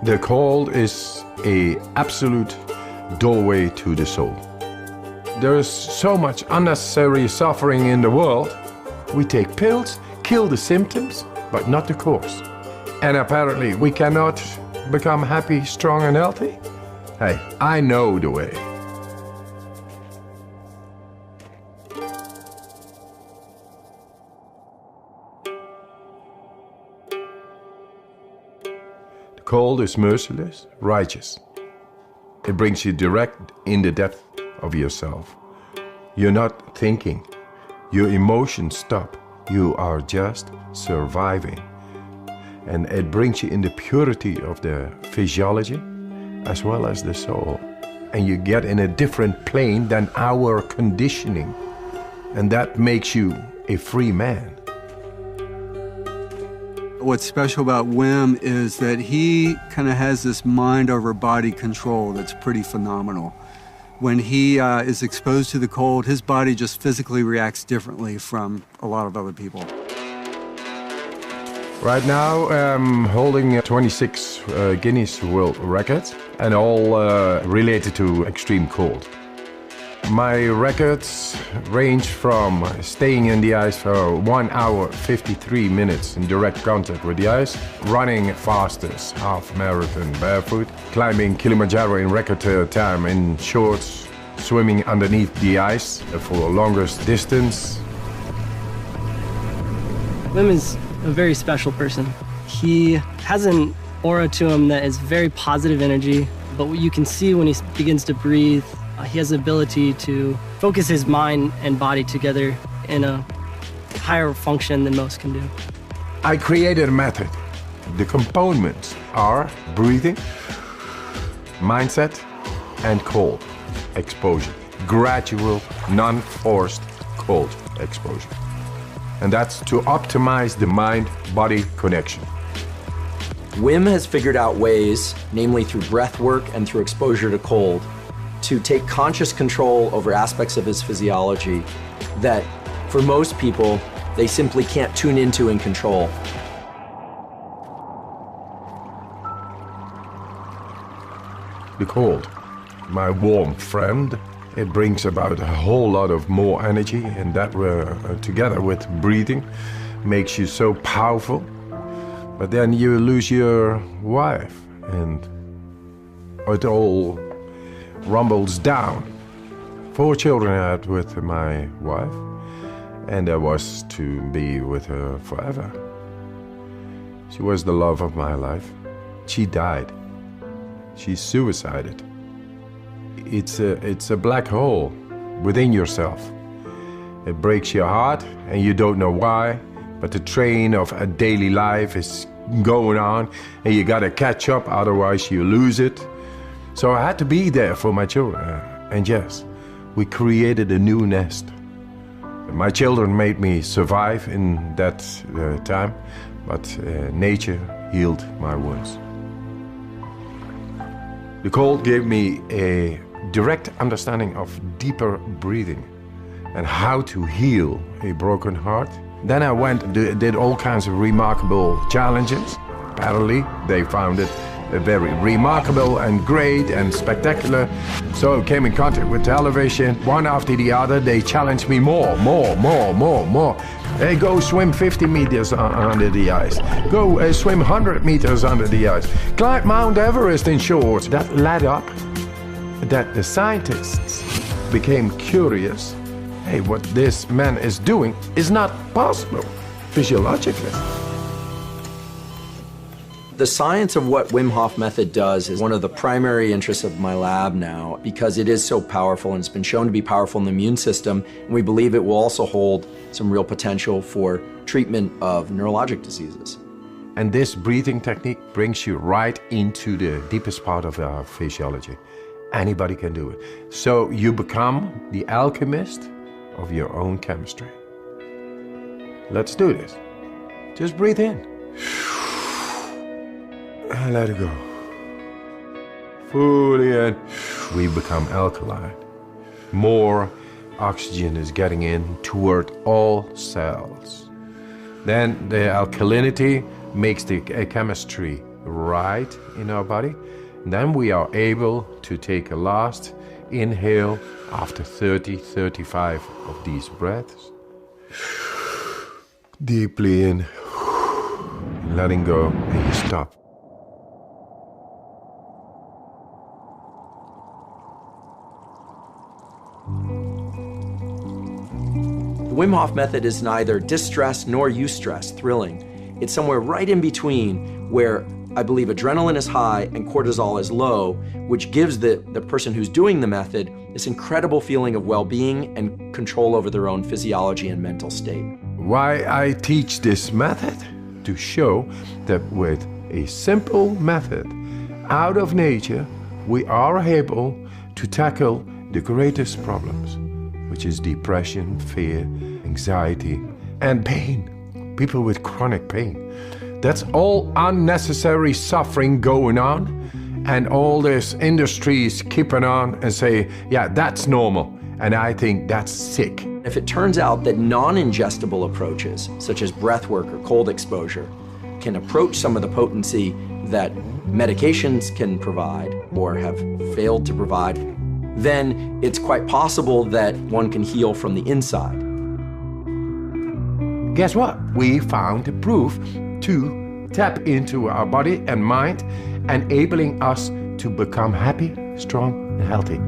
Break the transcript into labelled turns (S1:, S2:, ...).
S1: The cold is an absolute doorway to the soul. There is so much unnecessary suffering in the world. We take pills, kill the symptoms, but not the cause. And apparently we cannot become happy, strong and healthy? Hey, I know the way. The cold is merciless, righteous. It brings you direct in the depth of yourself. You're not thinking. Your emotions stop. You are just surviving. And it brings you in the purity of the physiology as well as the soul. And you get in a different plane than our conditioning. And that makes you a free man.
S2: What's special about Wim is that he kind of has this mind over body control that's pretty phenomenal. When he is exposed to the cold, his body just physically reacts differently from a lot of other people.
S1: Right now, I'm holding 26 Guinness World Records, and all related to extreme cold. My records range from staying in the ice for 1 hour, 53 minutes in direct contact with the ice, running fastest half marathon barefoot, climbing Kilimanjaro in record time in shorts, swimming underneath the ice for the longest distance.
S3: Wim is a very special person. He has an aura to him that is very positive energy, but what you can see when he begins to breathe, he has the ability to focus his mind and body together in a higher function than most can do.
S1: I created a method. The components are breathing, mindset, and cold exposure. Gradual, non-forced cold exposure. And that's to optimize the mind-body connection.
S4: Wim has figured out ways, namely through breath work and through exposure to cold, to take conscious control over aspects of his physiology that, for most people, they simply can't tune into and control.
S1: The cold, my warm friend, it brings about a whole lot of more energy, and that together with breathing makes you so powerful. But then you lose your wife and it all rumbles down. 4 children I had with my wife, and I was to be with her forever. She was the love of my life. She died. She suicided. It's a black hole within yourself. It breaks your heart and you don't know why, but the train of a daily life is going on and you gotta catch up, otherwise you lose it. So I had to be there for my children. And yes, we created a new nest. My children made me survive in that time, but nature healed my wounds. The cold gave me a direct understanding of deeper breathing and how to heal a broken heart. Then I went and did all kinds of remarkable challenges. Apparently, they found it very remarkable and great and spectacular. So I came in contact with television. One after the other, they challenged me more. Hey, go swim 50 meters under the ice. Go swim 100 meters under the ice. Climb Mount Everest in shorts. That led up that the scientists became curious. Hey, what this man is doing is not possible physiologically.
S4: The science of what Wim Hof method does is one of the primary interests of my lab now, because it is so powerful and it's been shown to be powerful in the immune system, and we believe it will also hold some real potential for treatment of neurologic diseases.
S1: And this breathing technique brings you right into the deepest part of our physiology. Anybody can do it. So you become the alchemist of your own chemistry. Let's do this. Just breathe in. And let it go. Fully in. We become alkaline. More oxygen is getting in toward all cells. Then the alkalinity makes the chemistry right in our body. Then we are able to take a last inhale after 30, 35 of these breaths. Deeply in, letting go, and you stop.
S4: The Wim Hof method is neither distress nor eustress, thrilling. It's somewhere right in between where I believe adrenaline is high and cortisol is low, which gives the person who's doing the method this incredible feeling of well-being and control over their own physiology and mental state.
S1: Why I teach this method? To show that with a simple method out of nature, we are able to tackle the greatest problems, which is depression, fear, anxiety, and pain. People with chronic pain. That's all unnecessary suffering going on, and all this industries keeping on and say, yeah, that's normal, and I think that's sick.
S4: If it turns out that non-ingestible approaches, such as breath work or cold exposure, can approach some of the potency that medications can provide or have failed to provide, then it's quite possible that one can heal from the inside.
S1: Guess what? We found the proof to tap into our body and mind, enabling us to become happy, strong, and healthy.